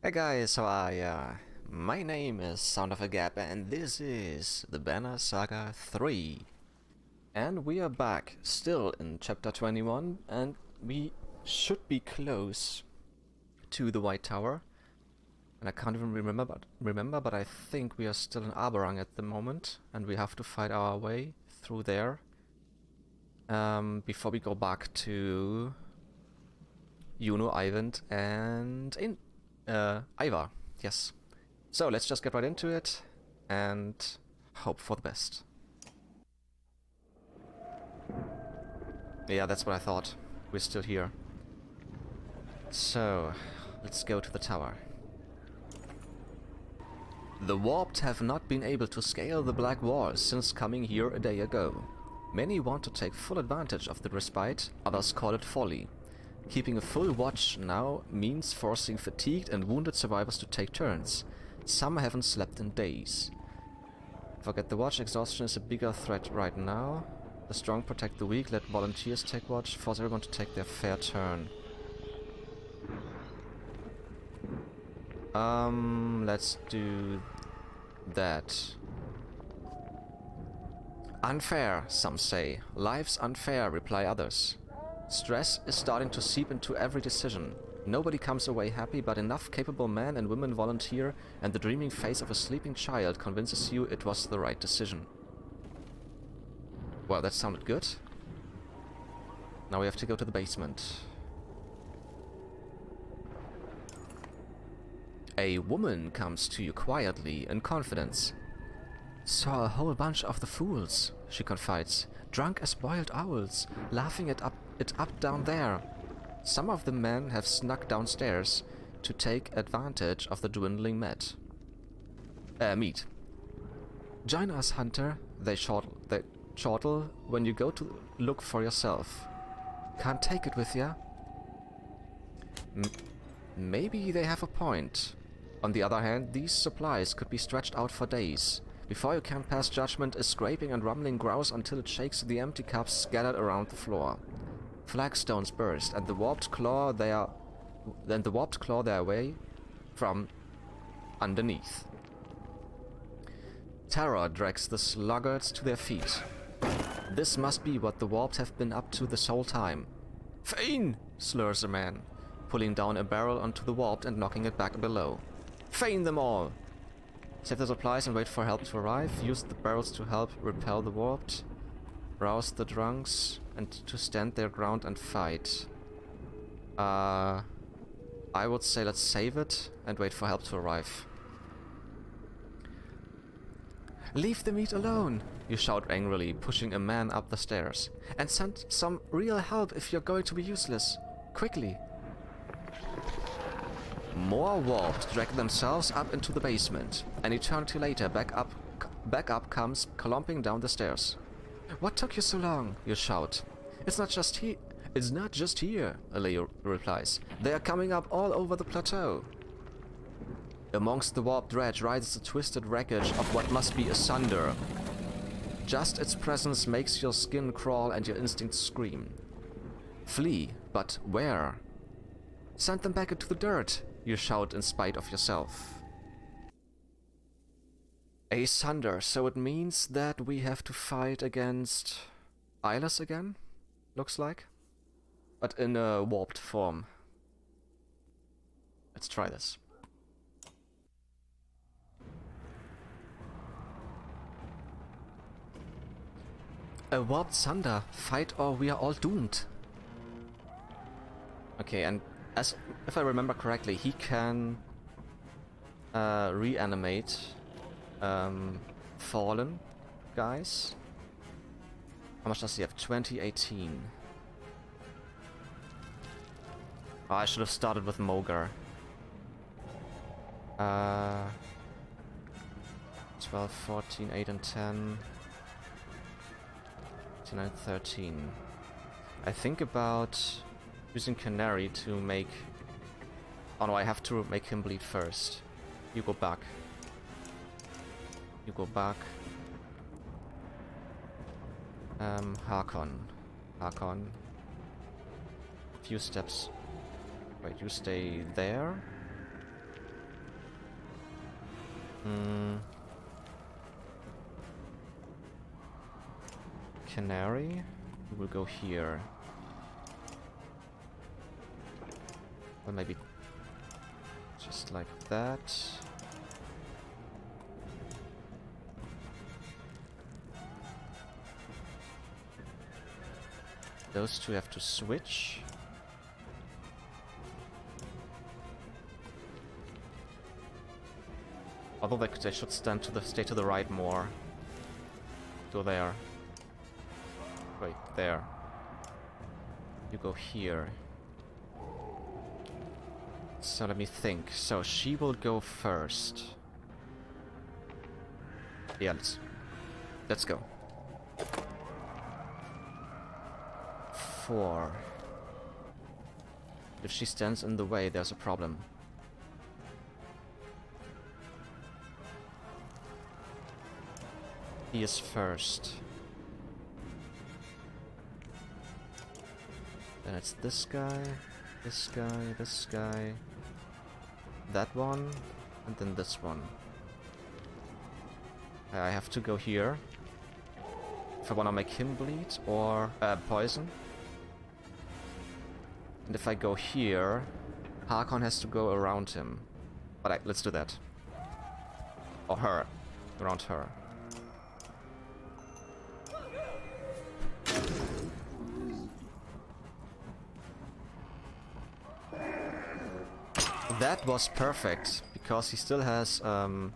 Hey guys, how are ya? My name is Sound of a Gap and this is the Banner Saga 3. And we are back, still in chapter 21, and we should be close to the White Tower. And I can't even remember, but I think we are still in Arborang at the moment, and we have to fight our way through there before we go back to Juno, Eyvind, and Ivar. Yes. So let's just get right into it and hope for the best. Yeah, that's what I thought. We're still here. So, let's go to the tower. The Warped have not been able to scale the Black Wall since coming here a day ago. Many want to take full advantage of the respite, others call it folly. Keeping a full watch now means forcing fatigued and wounded survivors to take turns. Some haven't slept in days. Forget the watch, exhaustion is a bigger threat right now. The strong protect the weak, let volunteers take watch, force everyone to take their fair turn. Let's do that. Unfair, some say. Life's unfair, reply others. Stress is starting to seep into every decision. Nobody comes away happy, but enough capable men and women volunteer, and the dreaming face of a sleeping child convinces you it was the right decision. Well, that sounded good. Now we have to go to the basement. A woman comes to you quietly, in confidence. Saw a whole bunch of the fools, she confides, drunk as boiled owls, laughing it up down there. Some of the men have snuck downstairs to take advantage of the dwindling meat. Join us, Hunter, they chortle when you go to look for yourself. Can't take it with ya? Maybe they have a point. On the other hand, these supplies could be stretched out for days. Before you can pass judgment, a scraping and rumbling grouse until it shakes the empty cups scattered around the floor. Flagstones burst, and the warped claw their way from underneath. Terror drags the sluggards to their feet. This must be what the warped have been up to this whole time. Fein! Slurs a man, pulling down a barrel onto the warped and knocking it back below. Fein them all! Save the supplies and wait for help to arrive. Use the barrels to help repel the warped. Rouse the drunks and to stand their ground and fight. I would say let's save it and wait for help to arrive. Leave the meat alone, you shout angrily, pushing a man up the stairs. And send some real help if you're going to be useless. Quickly. More warped drag themselves up into the basement. An eternity later, back up comes clomping down the stairs. What took you so long? You shout. It's not just here, Aleo replies. They are coming up all over the plateau. Amongst the warped dredge rises the twisted wreckage of what must be a sunder. Just its presence makes your skin crawl and your instincts scream. Flee, but where? Send them back into the dirt, you shout in spite of yourself. A sunder, so it means that we have to fight against Eyeless again, looks like. But in a warped form. Let's try this. A warped sunder, fight or we are all doomed. Okay, and if I remember correctly, he can reanimate fallen guys. How much does he have? 2018. Oh, I should have started with Mogar. 12, 14, 8 and 10. 9, 13. I think about using Canary to make... Oh no, I have to make him bleed first. You go back. You go back. Hakon. Few steps. Wait, you stay there? Hmm. Canary. We will go here. Or maybe just like that. Those two have to switch. Although they should stand to the stay to the right more. Go there. Wait, there. You go here. So let me think. So she will go first. Yeah, let's go. 4. If she stands in the way, there's a problem. He is first. Then it's this guy, this guy, this guy, that one, and then this one. I have to go here if I want to make him bleed or poison. And if I go here, Harkon has to go around him. But let's do that. Or her. Around her. That was perfect, because he still has, well,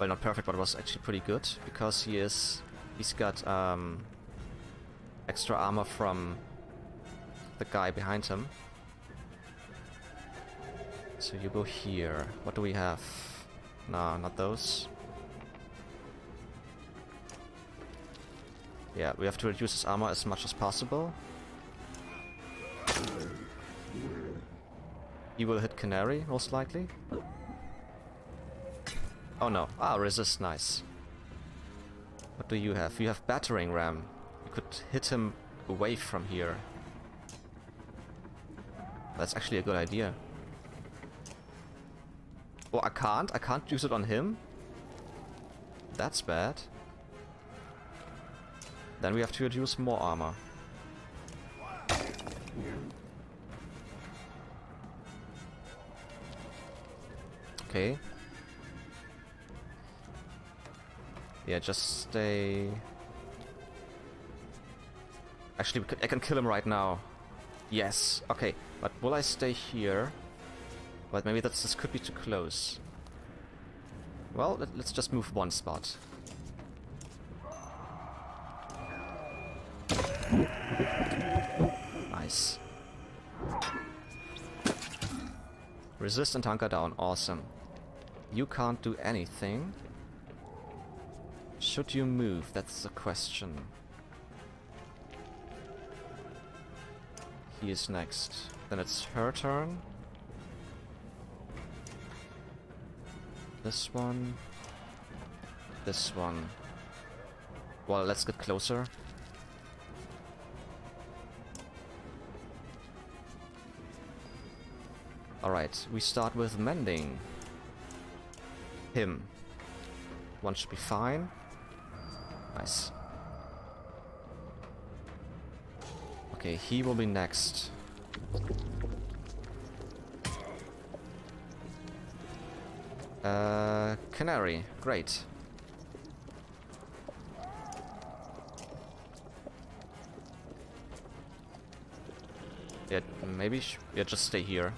not perfect, but it was actually pretty good, because he's got, extra armor from the guy behind him. So you go here. What do we have? No, not those. Yeah, we have to reduce his armor as much as possible. He will hit Canary, most likely. Oh no. Ah, resist, nice. What do you have? You have Battering Ram. You could hit him away from here. That's actually a good idea. Oh, I can't? I can't use it on him? That's bad. Then we have to reduce more armor. Okay. Yeah, just stay... Actually, I can kill him right now. Yes, okay. But will I stay here? But maybe this could be too close. Well, let's just move one spot. Nice. Resist and hunker down, awesome. You can't do anything. Should you move? That's the question. He is next. Then it's her turn. This one. This one. Well, let's get closer. Alright, we start with mending him. One should be fine. Nice. Okay, he will be next. Canary, great. Yeah, maybe yeah, just stay here.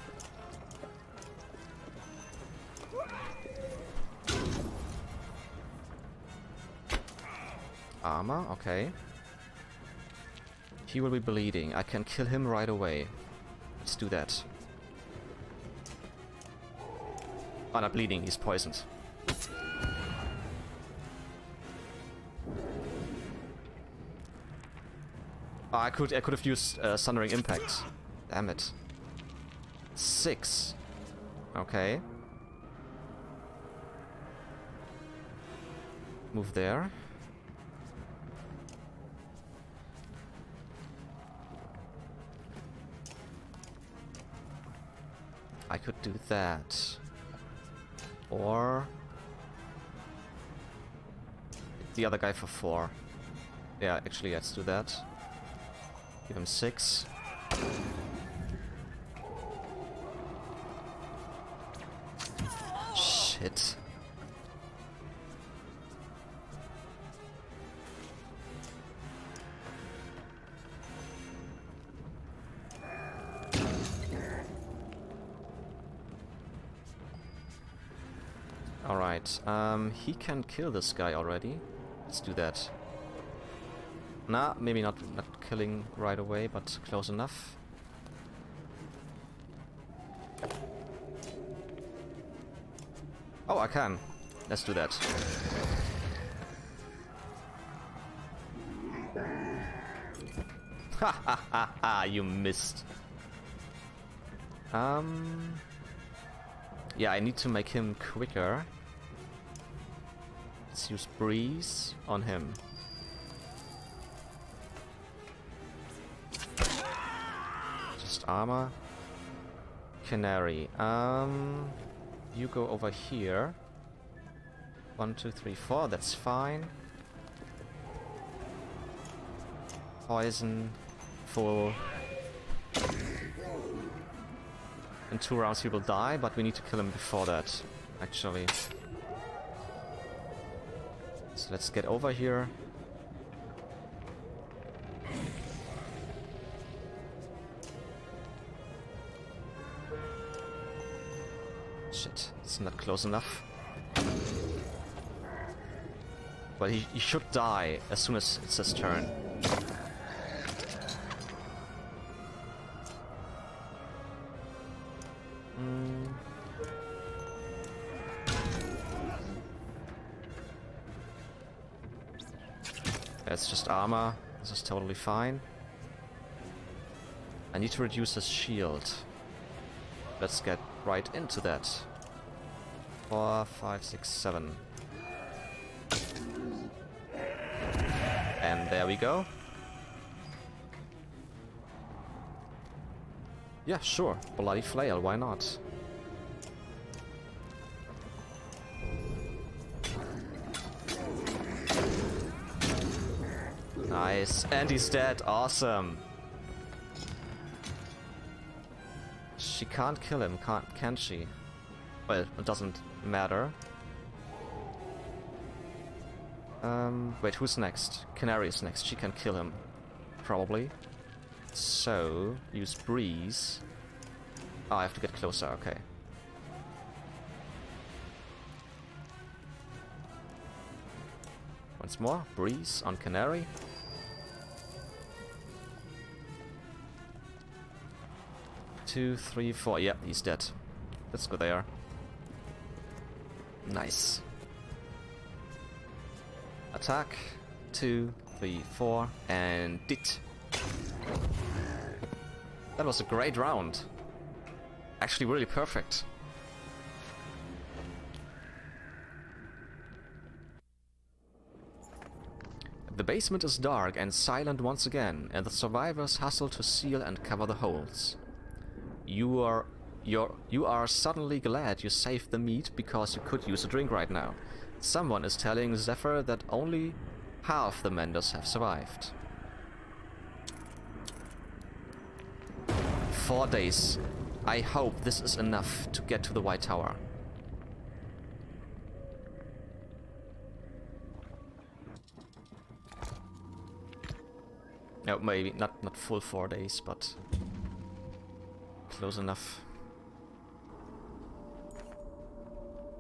Armor, okay. He will be bleeding. I can kill him right away. Let's do that. Oh, not bleeding, he's poisoned. Oh, I could have used Sundering Impact. Damn it. 6. Okay. Move there. I could do that. Or the other guy for 4. Yeah, actually, let's do that. Give him 6. Shit. Alright, he can kill this guy already. Let's do that. Nah, maybe not killing right away, but close enough. Oh, I can. Let's do that. Ha ha ha ha, you missed. Yeah, I need to make him quicker. Let's use Breeze on him. Just armor. Canary. You go over here. 1, 2, 3, 4. That's fine. Poison. Full. In 2 rounds he will die, but we need to kill him before that, actually. So let's get over here. Shit, it's not close enough. Well, he should die as soon as it's his turn. It's just armor. This is totally fine. I need to reduce his shield. Let's get right into that. 4, 5, 6, 7. And there we go. Yeah, sure. Bloody flail, why not? Nice. And he's dead. Awesome. She can't kill him, can she? Well, it doesn't matter. Wait, who's next? Canary is next. She can kill him. Probably. So, use Breeze. Oh, I have to get closer, okay. Once more, Breeze on Canary. Two, 3, 4. Yeah, he's dead. Let's go there. Nice. Attack. 2, 3, 4, and dit. That was a great round. Actually, really perfect. The basement is dark and silent once again, and the survivors hustle to seal and cover the holes. You are suddenly glad you saved the meat because you could use a drink right now. Someone is telling Zephyr that only half the menders have survived. 4 days. I hope this is enough to get to the White Tower. No, maybe not full 4 days, but close enough.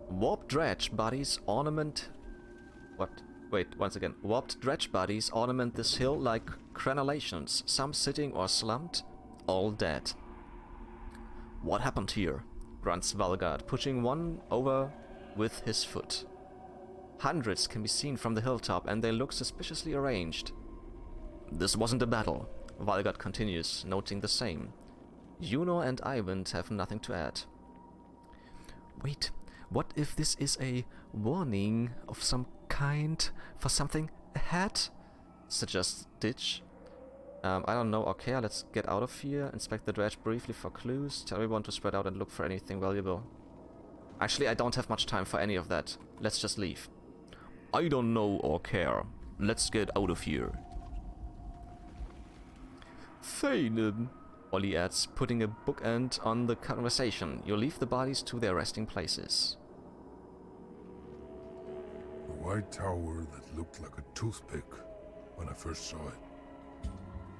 Warped dredge bodies ornament... What? Wait, once again. Warped dredge bodies ornament this hill like crenellations, some sitting or slumped, all dead. What happened here? Grunts Valgard, pushing one over with his foot. Hundreds can be seen from the hilltop, and they look suspiciously arranged. This wasn't a battle, Valgard continues, noting the same. Juno and Ivan have nothing to add. Wait, what if this is a warning of some kind for something ahead? Suggests Ditch. I don't know. Okay, let's get out of here. Inspect the dredge briefly for clues. Tell everyone to spread out and look for anything valuable. Actually, I don't have much time for any of that. Let's just leave. I don't know or care. Let's get out of here. Feinen, Ollie adds, putting a bookend on the conversation. You leave the bodies to their resting places. The white tower that looked like a toothpick when I first saw it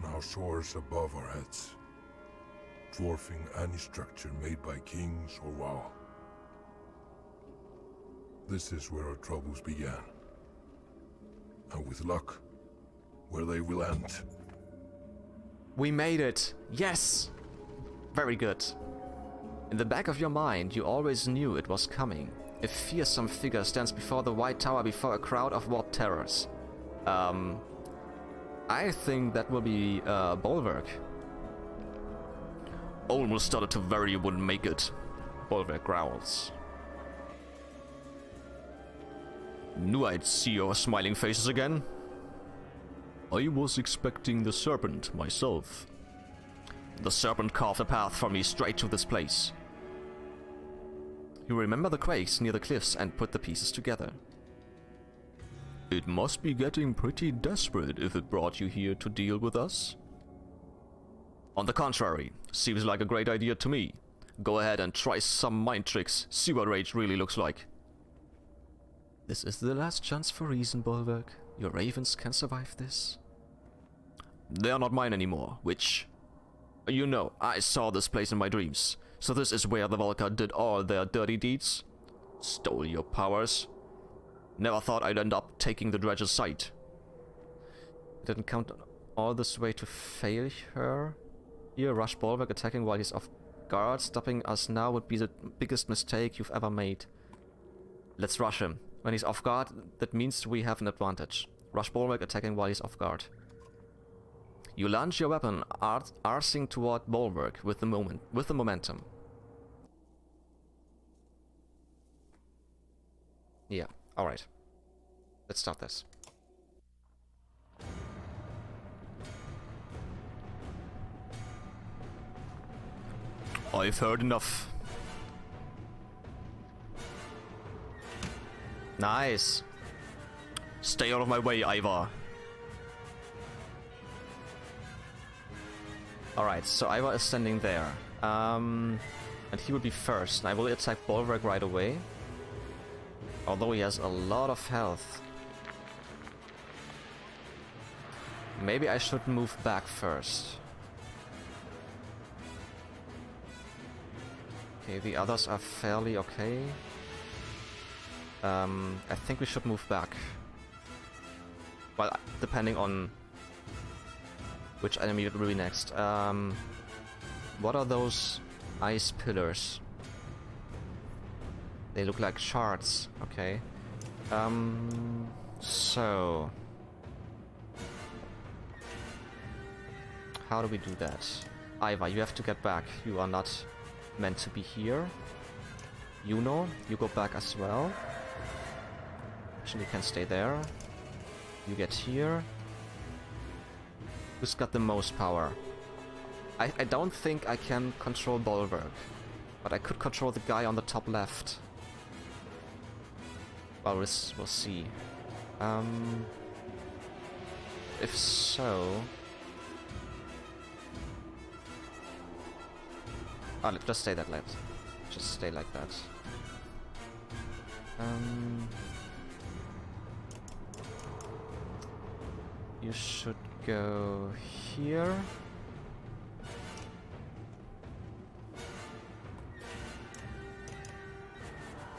now soars above our heads, dwarfing any structure made by kings or WoW. This is where our troubles began. And with luck, where they will end. We made it! Yes! Very good. In the back of your mind, you always knew it was coming. A fearsome figure stands before the White Tower before a crowd of warped terrors. I think that will be, Bolverk. Almost started to worry you wouldn't make it. Bolverk growls. Knew I'd see your smiling faces again. I was expecting the serpent myself. The serpent carved a path for me straight to this place. You remember the quakes near the cliffs and put the pieces together. It must be getting pretty desperate if it brought you here to deal with us. On the contrary, seems like a great idea to me. Go ahead and try some mind tricks, see what rage really looks like. This is the last chance for reason, Bolverk. Your ravens can survive this. They are not mine anymore, which... You know, I saw this place in my dreams. So this is where the Volca did all their dirty deeds? Stole your powers? Never thought I'd end up taking the Dredge's side. Didn't count all this way to fail her? Here, rush Bolverk attacking while he's off guard. Stopping us now would be the biggest mistake you've ever made. Let's rush him. When he's off guard, that means we have an advantage. Rush Bolverk attacking while he's off guard. You launch your weapon, arcing toward Bolverk with the momentum. Yeah, alright. Let's start this. I've heard enough. Nice. Stay out of my way, Ivar. Alright, so Ivar is standing there. And he will be first. I will attack Bolverk right away. Although he has a lot of health. Maybe I should move back first. Okay, the others are fairly okay. I think we should move back. Well, depending on which enemy will be next. What are those ice pillars? They look like shards. Okay. So... how do we do that? Ivar, you have to get back. You are not meant to be here. Juno, you go back as well. Actually, you can stay there. You get here. Who's got the most power? I don't think I can control Bolverk, but I could control the guy on the top left. Well, we'll see. If so... oh, let's just stay that left. Just stay like that. You should go here.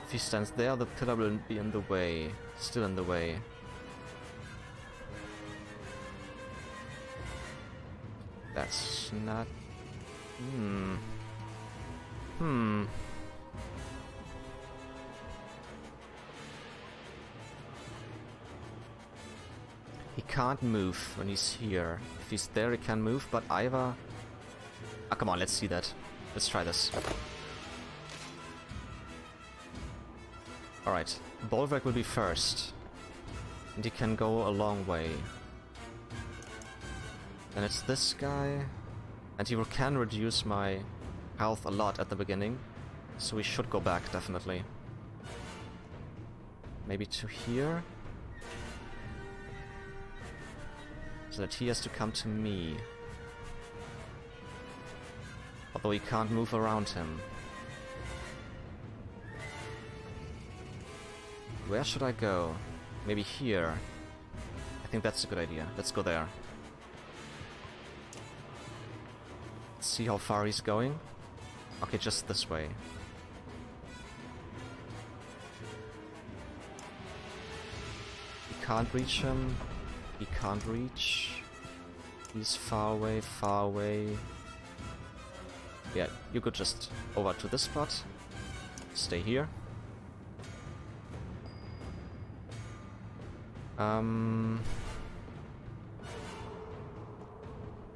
If he stands there, the pillar will be in the way. Still in the way. That's not... He can't move when he's here. If he's there, he can move, but Ivar... ah, come on, let's see that. Let's try this. Alright, Bolverk will be first. And he can go a long way. Then it's this guy. And he can reduce my health a lot at the beginning. So we should go back, definitely. Maybe to here? So that he has to come to me. Although he can't move around him. Where should I go? Maybe here. I think that's a good idea. Let's go there. Let's see how far he's going. Okay, just this way. He can't reach him. He can't reach. He's far away, far away. Yeah, you could just over to this spot. Stay here. I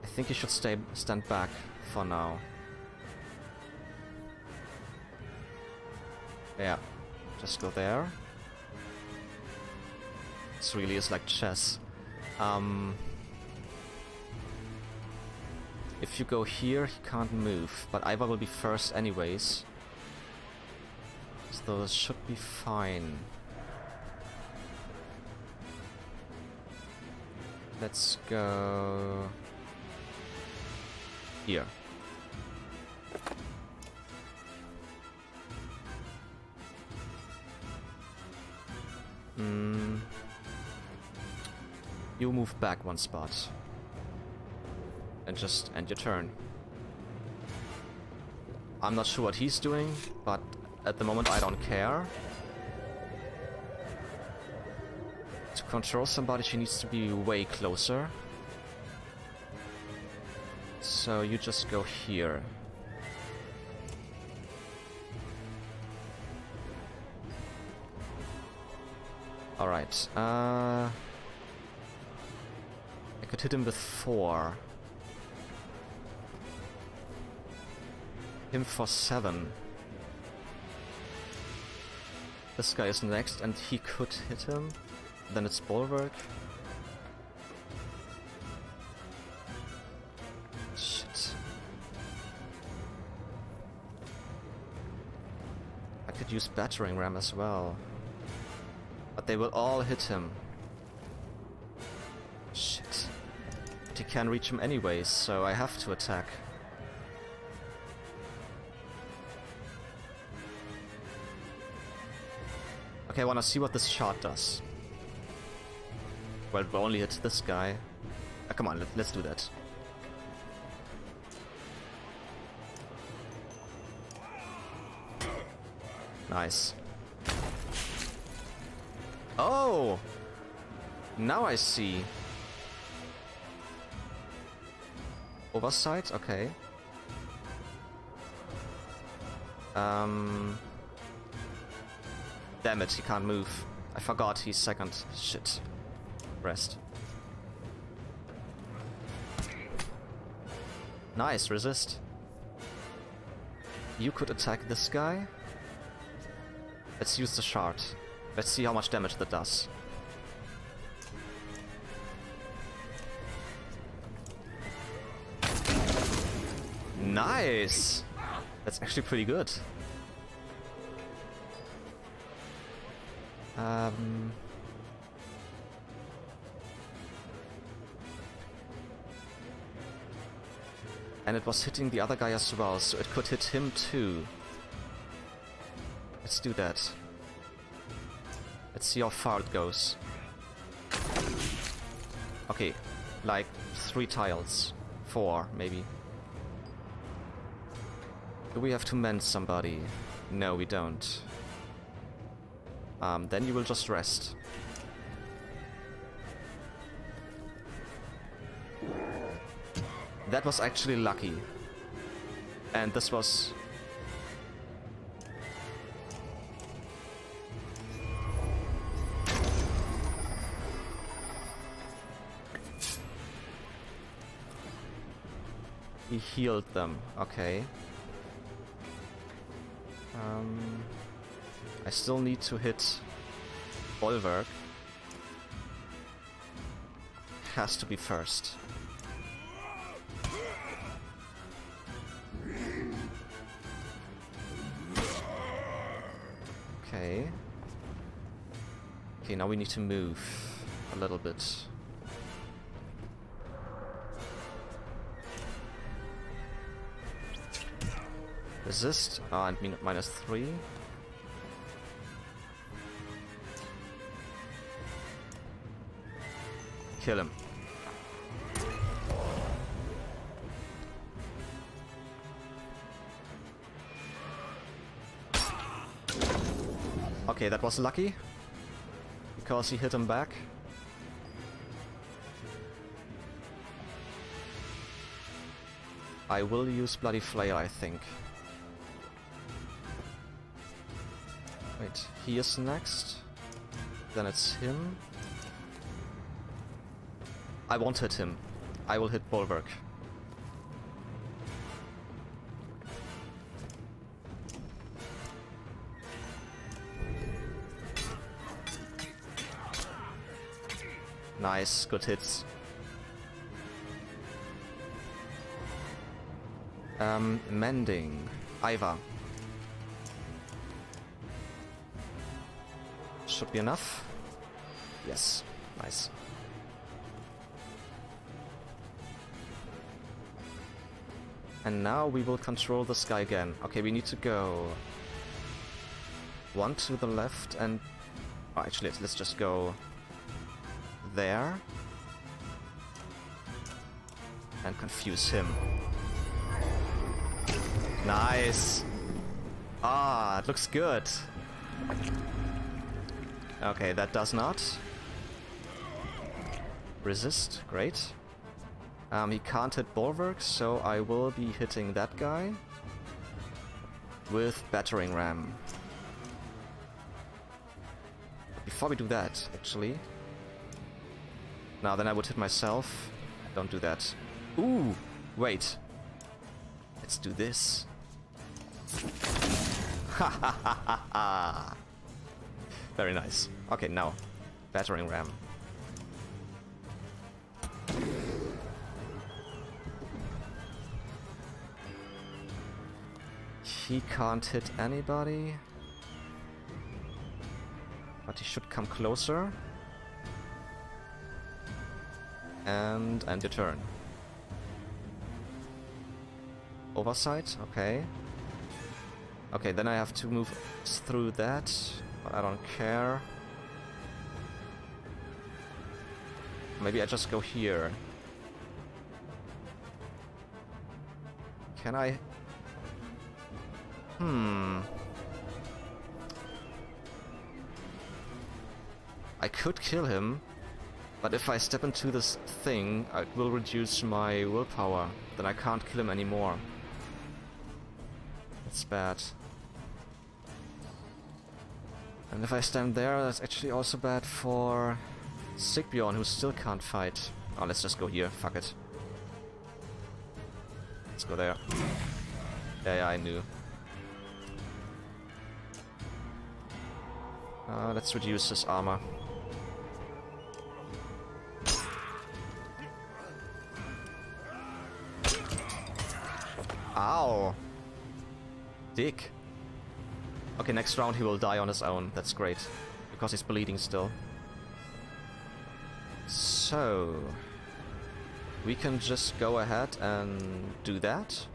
think you should stand back for now. Yeah, just go there. This really is like chess. If you go here, he can't move, but Ivar will be first anyways. So this should be fine. Let's go here. You move back one spot. And just end your turn. I'm not sure what he's doing, but at the moment I don't care. To control somebody, she needs to be way closer. So you just go here. Alright, I could hit him with 4. Him for 7. This guy is next and he could hit him. Then it's Bulwark. Shit. I could use Battering Ram as well. But they will all hit him. Shit. But he can't reach him anyways, so I have to attack. Okay, I wanna see what this shot does. Well, we only hit this guy. Come on, let's do that. Nice. Oh! Now I see. Oversight? Okay. Damn it, he can't move. I forgot he's second. Shit. Rest. Nice, resist. You could attack this guy. Let's use the shard. Let's see how much damage that does. Nice! That's actually pretty good. And it was hitting the other guy as well, so it could hit him too. Let's do that. Let's see how far it goes. Okay, like 3 tiles. 4, maybe. Do we have to mend somebody? No, we don't. Then you will just rest. That was actually lucky. And this was... He healed them, okay. I still need to hit Bulwark. Has to be first. Okay. Okay, now we need to move a little bit. Resist. And -3. Kill him. Okay, that was lucky. Because he hit him back. I will use Bloody Flail, I think. Wait, he is next. Then it's him. I won't hit him. I will hit Bulwark. Nice, good hits. Mending. Iva. Should be enough. Yes, nice. And now we will control the sky again. Okay, we need to go one to the left and... Oh, actually, let's just go there and confuse him. Nice! Ah, it looks good. Okay, that does not. Resist, great. He can't hit Bulwark, so I will be hitting that guy with Battering Ram. Before we do that, actually... Now, then I would hit myself. Don't do that. Ooh! Wait. Let's do this. Ha ha ha ha ha! Very nice. Okay, now. Battering Ram. He can't hit anybody. But he should come closer. And end your turn. Oversight, okay. Okay, then I have to move through that, but I don't care. Maybe I just go here. Can I? I could kill him. But if I step into this thing, it will reduce my willpower. Then I can't kill him anymore. That's bad. And if I stand there, that's actually also bad for Sigbjorn, who still can't fight. Oh, let's just go here. Fuck it. Let's go there. Yeah, I knew. Let's reduce his armor. Ow! Dick. Okay, next round he will die on his own. That's great. Because he's bleeding still. So... we can just go ahead and do that.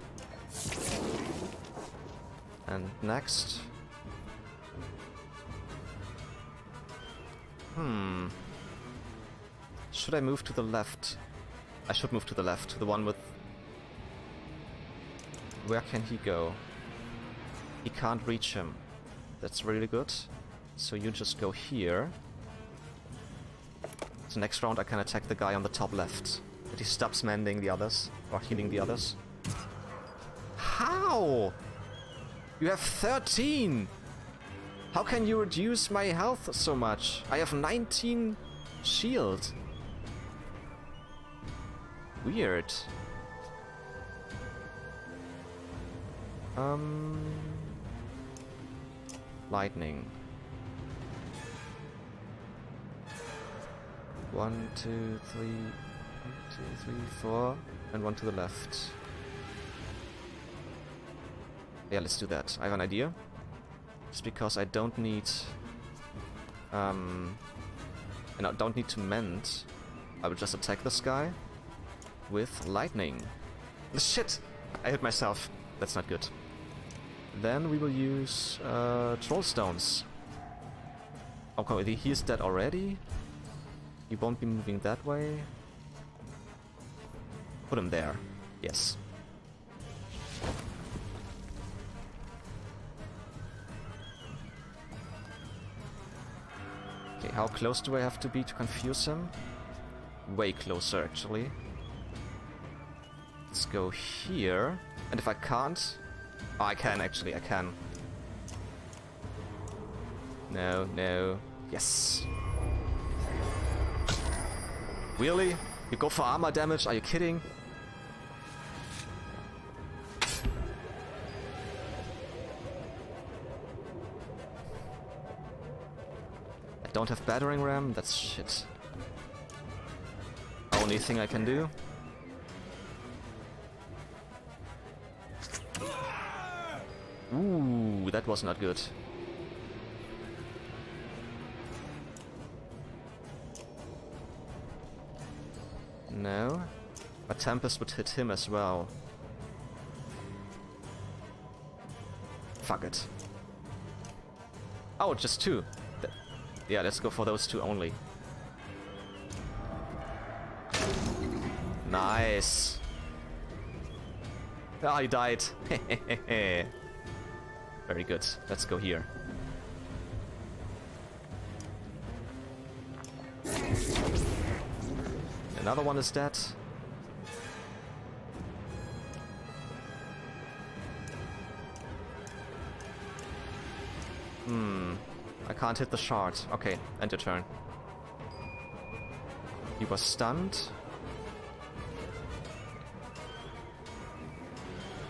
And next... should I move to the left? I should move to the left, to the one with... Where can he go? He can't reach him. That's really good. So you just go here. So next round I can attack the guy on the top left. But he stops mending the others, or healing the others. How? You have 13! How can you reduce my health so much? I have 19 shield. Weird. Lightning. 1, 2, 3, 1, 2, 3, 4, and one to the left. Yeah, let's do that. I have an idea. Just because I don't need... and I don't need to mend. I will just attack this guy with lightning. Shit! I hit myself. That's not good. Then we will use troll stones. Okay, he is dead already. He won't be moving that way. Put him there. Yes. Okay, how close do I have to be to confuse him? Way closer, actually. Let's go here. And if I can't... Oh, I can, actually, I can. No, no. Yes. Really? You go for armor damage? Are you kidding? I don't have battering ram? That's shit. Only thing I can do. Ooh, that was not good. No. But Tempest would hit him as well. Fuck it. Oh, just two. Yeah, let's go for those two only. Nice. Ah, he died. Very good. Let's go here. Another one is dead. I can't hit the shard. Okay, end your turn. He was stunned.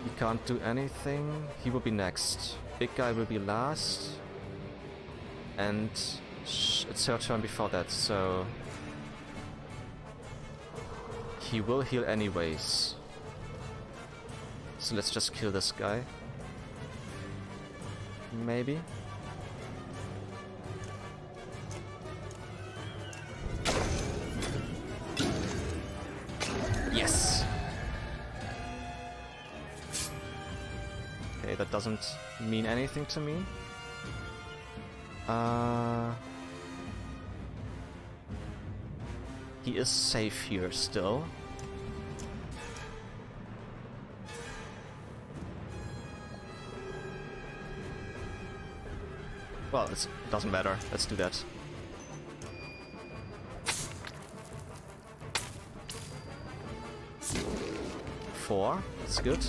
He can't do anything. He will be next. Big guy will be last. And it's her turn before that, so... He will heal anyways. So let's just kill this guy. Maybe. Yes! Okay, that doesn't mean anything to me. He is safe here still. Well, it doesn't matter. Let's do that. Four. That's good.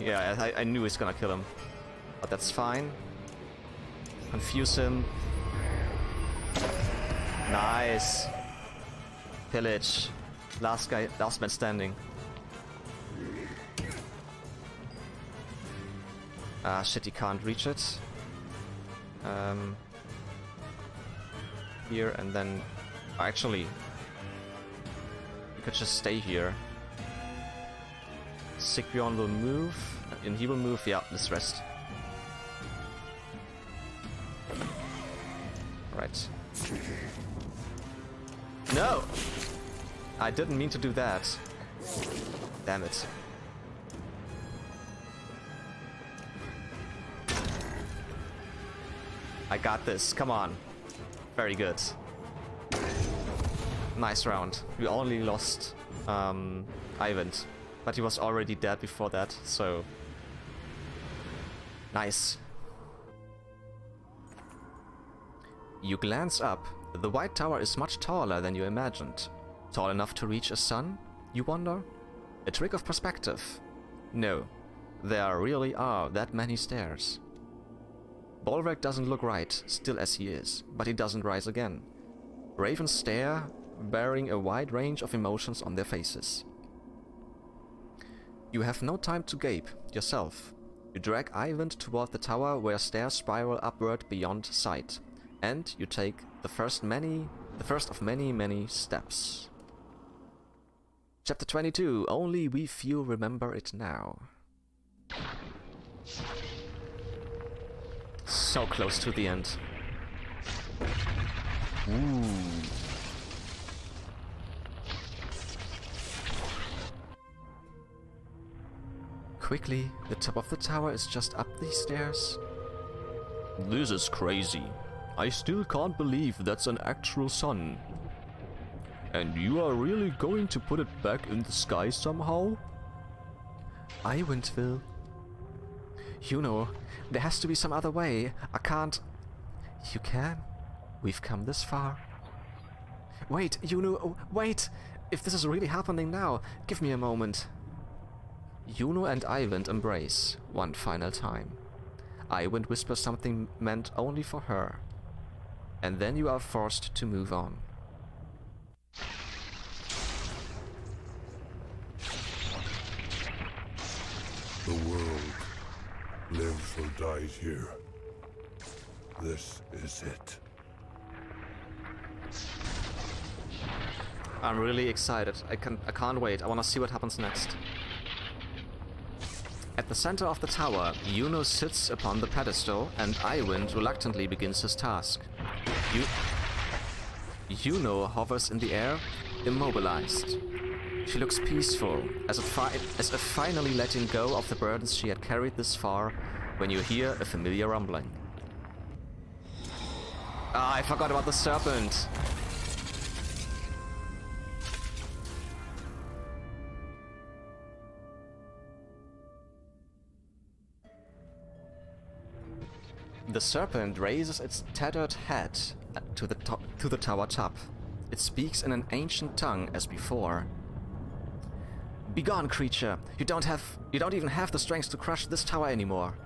Yeah, I knew he's gonna kill him. But that's fine. Confuse him. Nice. Pillage. Last guy, last man standing. Ah, shit, he can't reach it. Here and then... Actually, you could just stay here. Sigbjorn will move, and he will move. Yeah, let's rest. Right. No! I didn't mean to do that. Damn it. I got this, come on. Very good. Nice round. We only lost Ivan, but he was already dead before that, so... Nice. You glance up. The White Tower is much taller than you imagined. Tall enough to reach a sun, you wonder? A trick of perspective. No, there really are that many stairs. Bolrek doesn't look right, still as he is, but he doesn't rise again. Ravens stare, bearing a wide range of emotions on their faces. You have no time to gape, yourself. You drag Ivan toward the tower where stairs spiral upward beyond sight, and you take the first of many steps. Chapter 22, only we few remember it now. So close to the end. Ooh. Quickly, the top of the tower is just up these stairs. This is crazy. I still can't believe that's an actual sun. And you are really going to put it back in the sky somehow? Iwindville. You know, there has to be some other way. I can't... You can? We've come this far. Wait, you know, wait! If this is really happening now, give me a moment. Yuno and Eyvind embrace one final time. Eyvind whispers something meant only for her. And then you are forced to move on. The world lives or dies here. This is it. I'm really excited. I can't wait. I wanna see what happens next. At the center of the tower, Yuno sits upon the pedestal and Eyvind reluctantly begins his task. Yuno hovers in the air, immobilized. She looks peaceful, as if finally letting go of the burdens she had carried this far, when you hear a familiar rumbling. Ah, I forgot about the serpent! The serpent raises its tattered head to the tower top. It speaks in an ancient tongue as before. Begone, creature! You don't even have the strength to crush this tower anymore.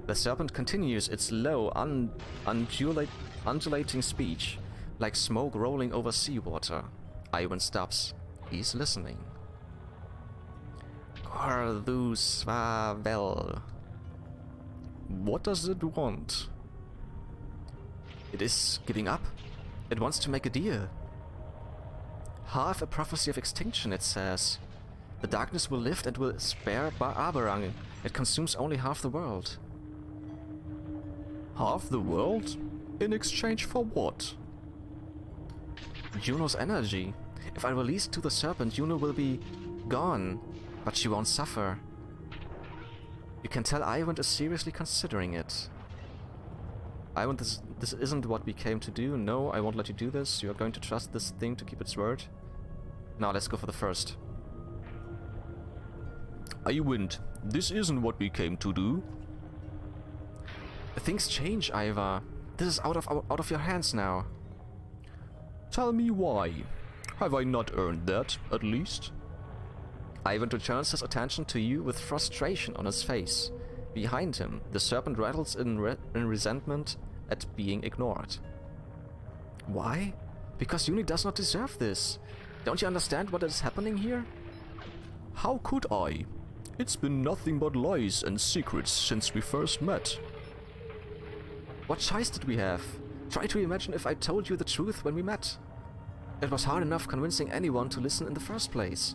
The serpent continues its low, undulating speech, like smoke rolling over seawater. Eyvind stops. He's listening. Vel. What does it want? It is giving up. It wants to make a deal. Half a prophecy of extinction, it says. The darkness will lift and will spare Aberang. It consumes only half the world. Half the world? In exchange for what? Juno's energy. If I release to the serpent, Juno will be gone, but she won't suffer. You can tell Eyvind is seriously considering it. Eyvind, this isn't what we came to do. No, I won't let you do this. You are going to trust this thing to keep its word. Now let's go for the first. Eyvind, this isn't what we came to do. Things change, Ivar. This is out of your hands now. Tell me why. Have I not earned that, at least? Eyvind returns his attention to you with frustration on his face. Behind him, the serpent rattles in resentment at being ignored. Why? Because Uni does not deserve this. Don't you understand what is happening here? How could I? It's been nothing but lies and secrets since we first met. What choice did we have? Try to imagine if I told you the truth when we met. It was hard enough convincing anyone to listen in the first place.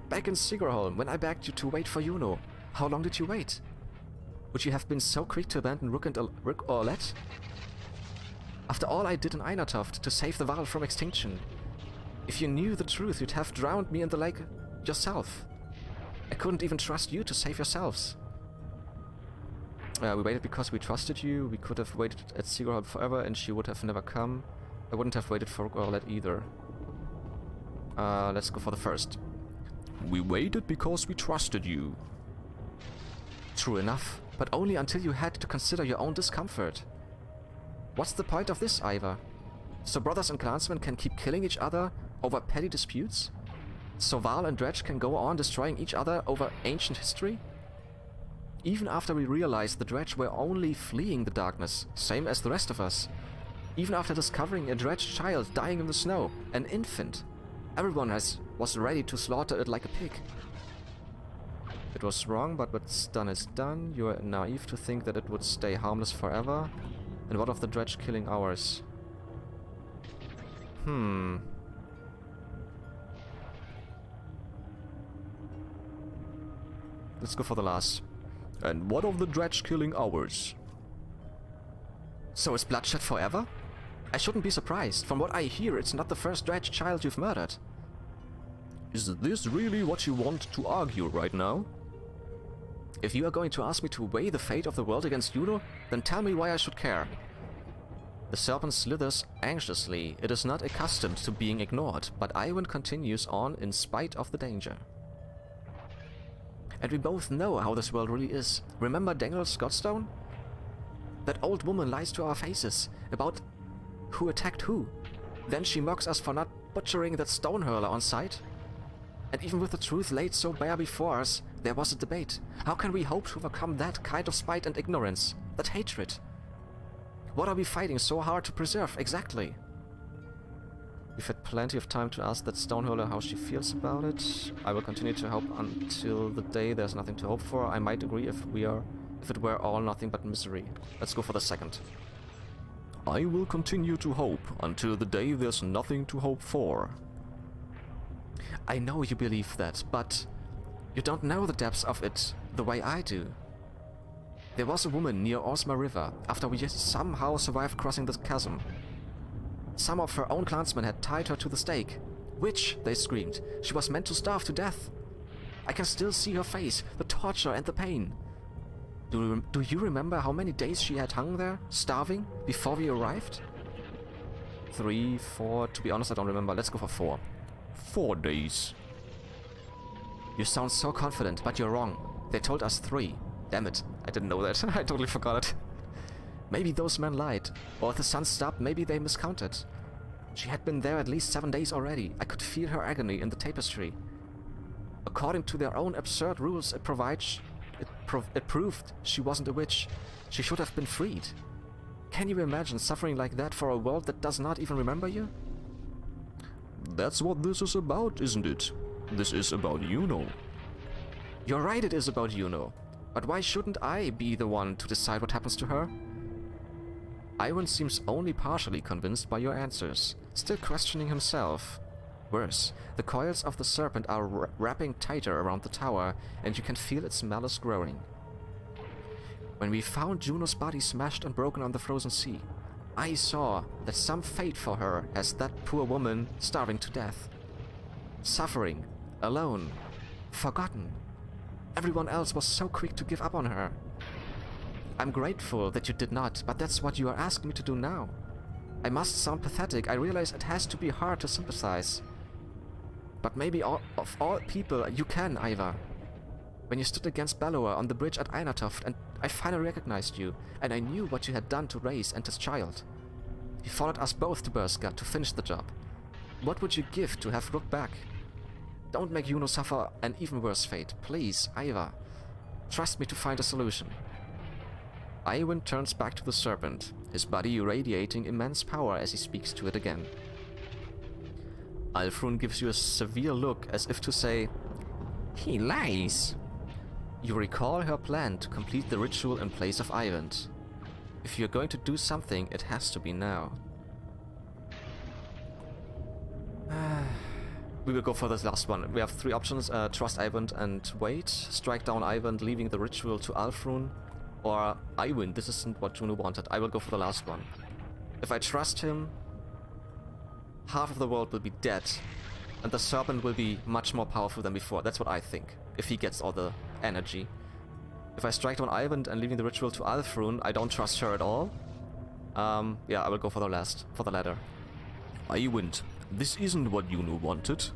Back in Sigerholm, when I begged you to wait for Juno, how long did you wait? Would you have been so quick to abandon Rook or Let? After all I did in Einartoft to save the Varl from extinction. If you knew the truth, you'd have drowned me in the lake yourself. I couldn't even trust you to save yourselves. We waited because we trusted you. We could have waited at Sigerholm forever and she would have never come. I wouldn't have waited for Rook or Let either. Let's go for the first. We waited because we trusted you. True enough, but only until you had to consider your own discomfort. What's the point of this, Ivar? So brothers and clansmen can keep killing each other over petty disputes? So Val and Dredge can go on destroying each other over ancient history? Even after we realized the Dredge were only fleeing the darkness, same as the rest of us. Even after discovering a Dredge child dying in the snow, an infant. Everyone was ready to slaughter it like a pig. It was wrong, but what's done is done. You are naive to think that it would stay harmless forever. And what of the Dredge killing ours? Hmm. Let's go for the last. And what of the dredge killing ours? So is bloodshed forever? I shouldn't be surprised. From what I hear, it's not the first dredge child you've murdered. Is this really what you want to argue right now? If you are going to ask me to weigh the fate of the world against Juno, then tell me why I should care. The serpent slithers anxiously. It is not accustomed to being ignored, but Iwan continues on in spite of the danger. And we both know how this world really is. Remember Daniel Scottstone? That old woman lies to our faces about who attacked who. Then she mocks us for not butchering that stone hurler on sight. And even with the truth laid so bare before us, there was a debate. How can we hope to overcome that kind of spite and ignorance? That hatred? What are we fighting so hard to preserve, exactly? We've had plenty of time to ask that Stonehurler how she feels about it. I will continue to hope until the day there's nothing to hope for. I might agree if it were all nothing but misery. Let's go for the second. I will continue to hope until the day there's nothing to hope for. I know you believe that, but you don't know the depths of it the way I do. There was a woman near Osma River after we somehow survived crossing the chasm. Some of her own clansmen had tied her to the stake. Witch, they screamed. She was meant to starve to death. I can still see her face, the torture and the pain. Do you remember how many days she had hung there, starving, before we arrived? 3, 4, to be honest I don't remember. Let's go for 4. 4 days. You sound so confident, but you're wrong. They told us 3. Damn it, I didn't know that. I totally forgot it. Maybe those men lied, or if the sun stopped, maybe they miscounted. She had been there at least 7 days already. I could feel her agony in the tapestry. According to their own absurd rules, it proved she wasn't a witch. She should have been freed. Can you imagine suffering like that for a world that does not even remember you? That's what this is about, isn't it? This is about Juno. You're right, it is about Juno. But why shouldn't I be the one to decide what happens to her? Iwan seems only partially convinced by your answers, still questioning himself. Worse, the coils of the serpent are wrapping tighter around the tower, and you can feel its malice growing. When we found Juno's body smashed and broken on the frozen sea, I saw that some fate for her has that poor woman starving to death. Suffering, alone, forgotten. Everyone else was so quick to give up on her. I'm grateful that you did not, but that's what you are asking me to do now. I must sound pathetic, I realize it has to be hard to sympathize. But maybe of all people, you can, Ivar. When you stood against Bellower on the bridge at Einartoft, and I finally recognized you, and I knew what you had done to Reyes and his child. You followed us both to Berska to finish the job. What would you give to have looked back? Don't make Juno suffer an even worse fate. Please, Ivar. Trust me to find a solution. Iwan turns back to the serpent, his body radiating immense power as he speaks to it again. Alfrun gives you a severe look as if to say, "He lies." You recall her plan to complete the ritual in place of Ivand. If you're going to do something, it has to be now. We will go for this last one. We have 3 options, trust Ivand and wait, strike down Ivand, leaving the ritual to Alfrun, or I win. This isn't what Juno wanted. I will go for the last one. If I trust him, half of the world will be dead, and the serpent will be much more powerful than before. That's what I think, if he gets all the energy. If I strike down Ivand and leaving the ritual to Alfrun, I don't trust her at all. Yeah, I will go for the latter. Ivand, this isn't what Juno wanted.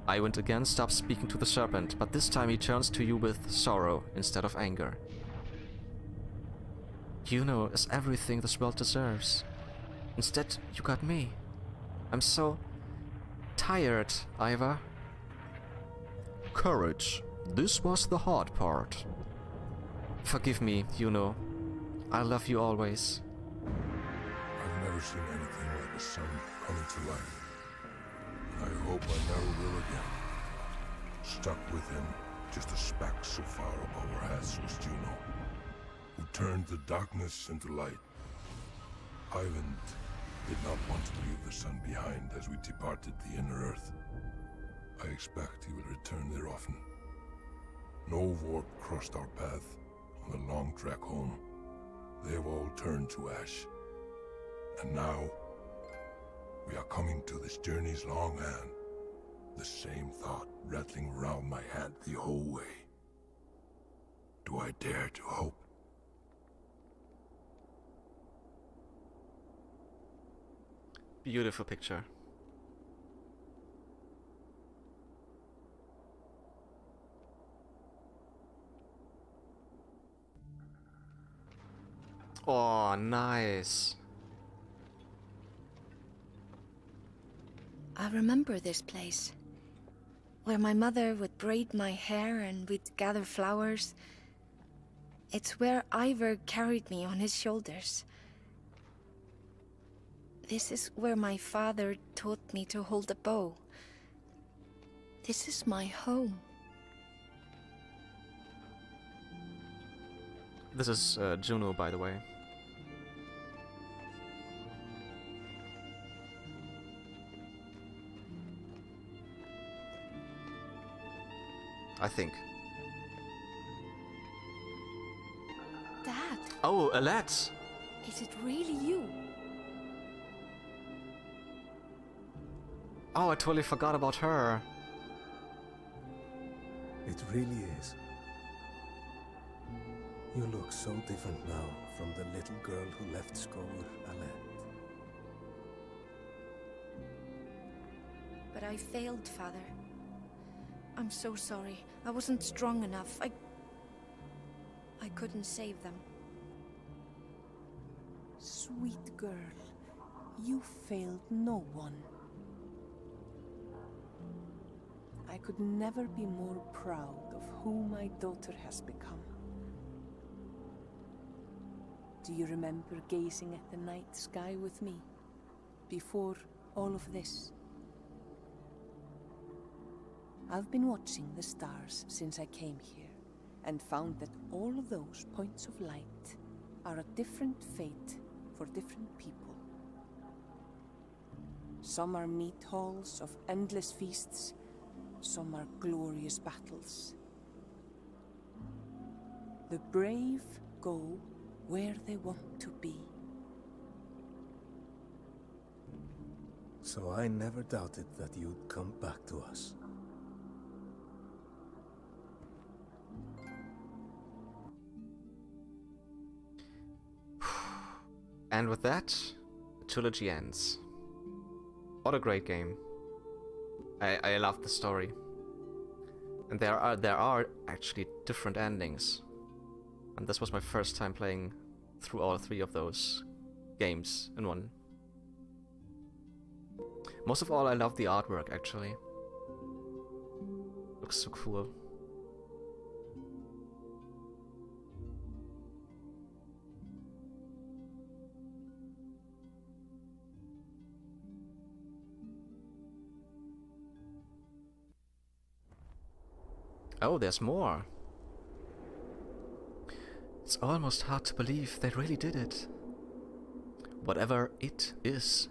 Ivand again stops speaking to the serpent, but this time he turns to you with sorrow instead of anger. Juno is everything this world deserves. Instead, you got me. I'm so tired, Ivar. Courage. This was the hard part. Forgive me, Juno. I love you always. I've never seen anything like the sun coming to life. I hope I never will again. Stuck with him, just a speck so far above our heads was Juno, who turned the darkness into light. Ivan did not want to leave the sun behind as we departed the inner earth. I expect he will return there often. No warp crossed our path on the long trek home. They've all turned to ash. And now, we are coming to this journey's long end. The same thought rattling around my head the whole way. Do I dare to hope? Beautiful picture. Oh, nice. I remember this place, where my mother would braid my hair and we'd gather flowers. It's where Ivar carried me on his shoulders. This is where my father taught me to hold a bow. This is my home. This is Juno, by the way. I think. Dad, Oh, Alette! is it really you? Oh, I totally forgot about her. It really is. You look so different now from the little girl who left Skour, Alette. But I failed, Father. I'm so sorry. I wasn't strong enough. I couldn't save them. Sweet girl, you failed no one. I could never be more proud of who my daughter has become. Do you remember gazing at the night sky with me, before all of this? I've been watching the stars since I came here, and found that all of those points of light are a different fate for different people. Some are meat halls of endless feasts, some are glorious battles. The brave go where they want to be. So I never doubted that you'd come back to us. And with that, the trilogy ends. What a great game. I love the story. And there are actually different endings. And this was my first time playing through all three of those games in one. Most of all, I love the artwork, actually. Looks so cool. Oh, there's more. It's almost hard to believe they really did it. Whatever it is.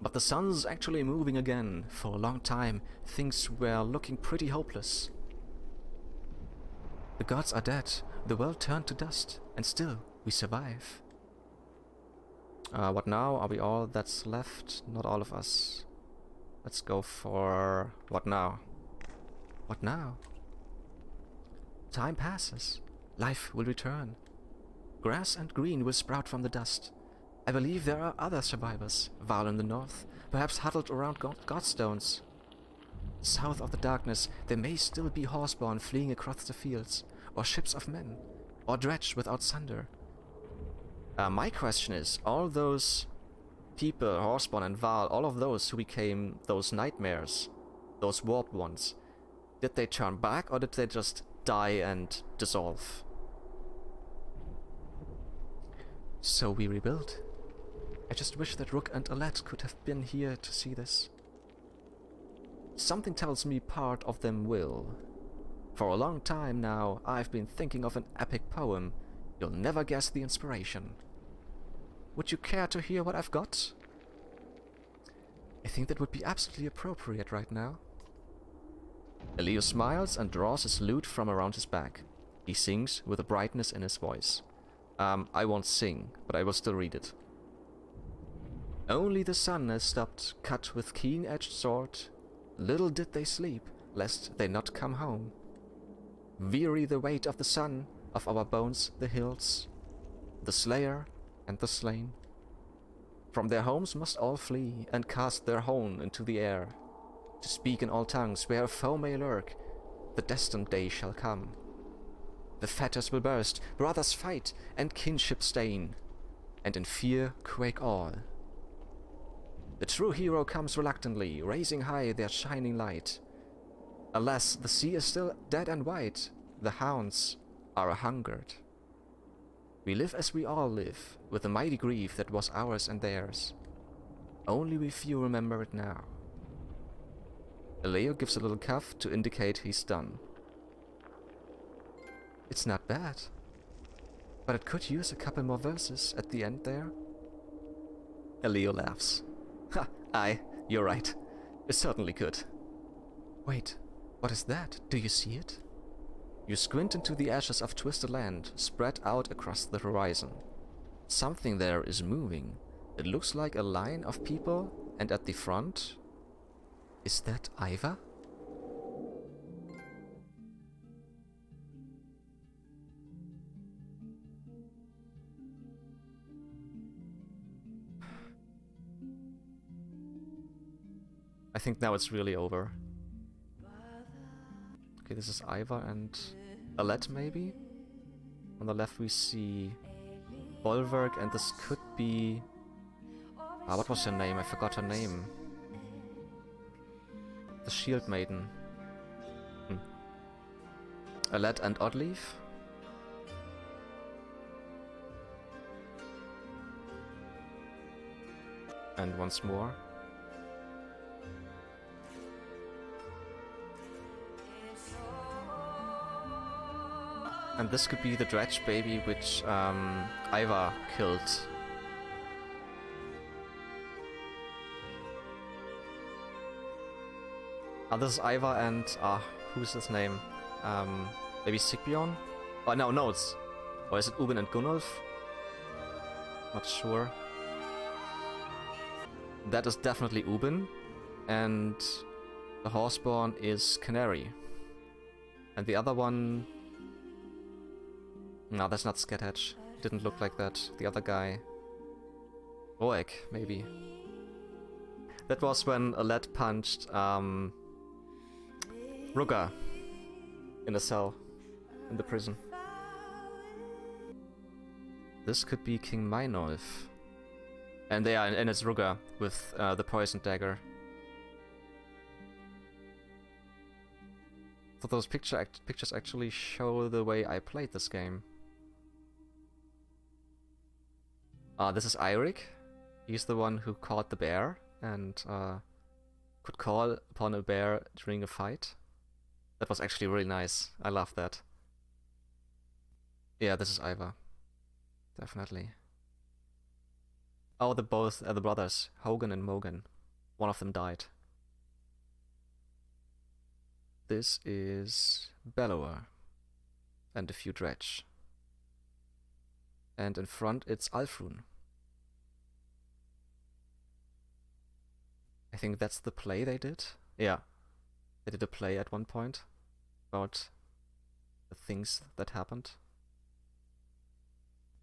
But the sun's actually moving again. For a long time, things were looking pretty hopeless. The gods are dead, the world turned to dust, and still we survive. What now? Are we all that's left? Not all of us. Let's go for... what now? What now? Time passes. Life will return. Grass and green will sprout from the dust. I believe there are other survivors, Val in the north, perhaps huddled around godstones. South of the darkness, there may still be horseborn fleeing across the fields, or ships of men, or dredge without sunder. My question is, all those people, horseborn and Val, all of those who became those nightmares, those warped ones, did they turn back, or did they just die and dissolve? So we rebuild. I just wish that Rook and Alette could have been here to see this. Something tells me part of them will. For a long time now, I've been thinking of an epic poem. You'll never guess the inspiration. Would you care to hear what I've got? I think that would be absolutely appropriate right now. Elio smiles and draws his lute from around his back. He sings with a brightness in his voice. I won't sing, but I will still read it. Only the sun has stopped, cut with keen-edged sword. Little did they sleep, lest they not come home. Weary the weight of the sun, of our bones the hills, the slayer and the slain. From their homes must all flee, and cast their hone into the air. To speak in all tongues, where a foe may lurk, the destined day shall come. The fetters will burst, brothers fight, and kinship stain, and in fear quake all. The true hero comes reluctantly, raising high their shining light. Alas, the sea is still dead and white, the hounds are a-hungered. We live as we all live, with the mighty grief that was ours and theirs. Only we few remember it now. Elio gives a little cough to indicate he's done. It's not bad, but it could use a couple more verses at the end there. Elio laughs. Ha, aye, you're right. It certainly could. Wait, what is that? Do you see it? You squint into the ashes of twisted land, spread out across the horizon. Something there is moving. It looks like a line of people, and at the front... Is that Iva? I think now it's really over. Okay, this is Iva and Alette, maybe? On the left we see Bolverk, and this could be... Ah, what was her name? I forgot her name. The Shield Maiden. Alette and Oddleaf? And once more. And this could be the Dredge baby which Iva killed. This is Iva and who's his name? Maybe Sigbjorn? Oh no, it's... Or is it Ubin and Gunnulf? Not sure. That is definitely Ubin, and the Horseborn is Canary. And the other one... No, that's not Skethedge. Didn't look like that. The other guy... Roek, maybe. That was when Alette punched Rugga in a cell in the prison. This could be King Meinolf. And and it's Rugga with the poison dagger. So those pictures actually show the way I played this game. This is Eirik. He's the one who caught the bear and could call upon a bear during a fight. That was actually really nice. I love that. Yeah, this is Iva. Definitely. Oh, the brothers, Hogan and Mogan. One of them died. This is Bellower. And a few Dredge. And in front it's Alfrun. I think that's the play they did. Yeah. They did a play at one point about the things that happened.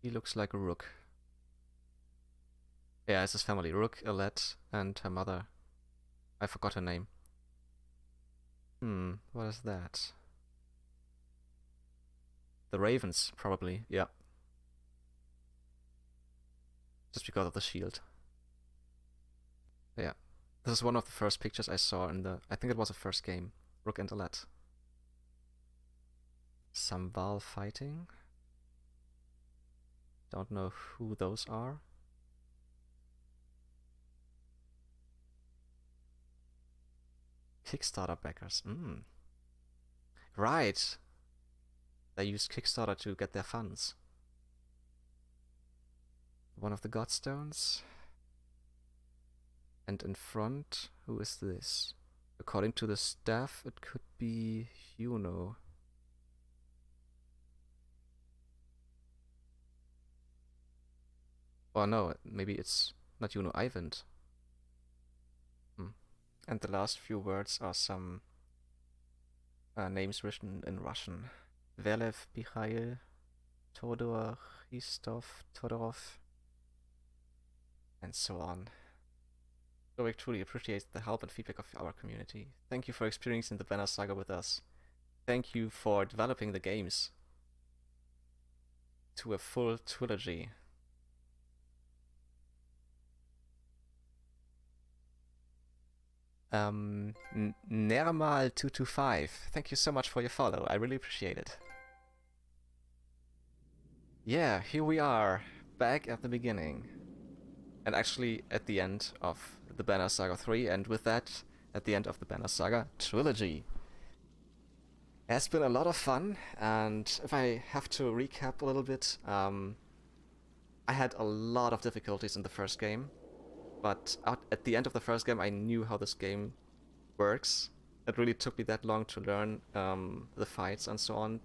He looks like a Rook. Yeah, it's his family. Rook, Alette, and her mother. I forgot her name. What is that? The Ravens, probably, yeah. Just because of the shield. Yeah. This is one of the first pictures I saw in the... I think it was the first game. Rook and Alette. Some Val fighting. Don't know who those are. Kickstarter backers. Right. They use Kickstarter to get their funds. One of the Godstones. And in front, who is this? A according to the staff, it could be Juno. Or no, maybe it's not Juno, Ivan. And the last few words are some names written in Russian. Velev, Mikhail, Todor, Christoph, Todorov, and so on. Lorik truly appreciates the help and feedback of our community. Thank you for experiencing the Banner Saga with us. Thank you for developing the games to a full trilogy. Nermal225, thank you so much for your follow. I really appreciate it. Yeah, here we are, back at the beginning. And actually at the end of the Banner Saga 3, and with that, at the end of the Banner Saga Trilogy. It has been a lot of fun, and if I have to recap a little bit, I had a lot of difficulties in the first game, but at the end of the first game I knew how this game works. It really took me that long to learn the fights and so on,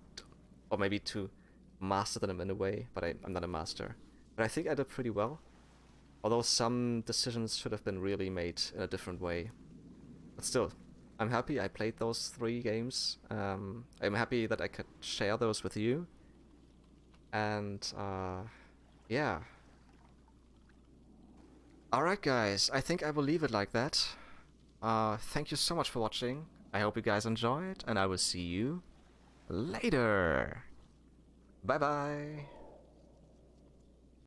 or maybe to master them in a way, but I'm not a master. But I think I did pretty well. Although some decisions should have been really made in a different way. But still, I'm happy I played those 3 games. I'm happy that I could share those with you. And, yeah. Alright guys, I think I will leave it like that. Thank you so much for watching. I hope you guys enjoyed, and I will see you later. Bye bye.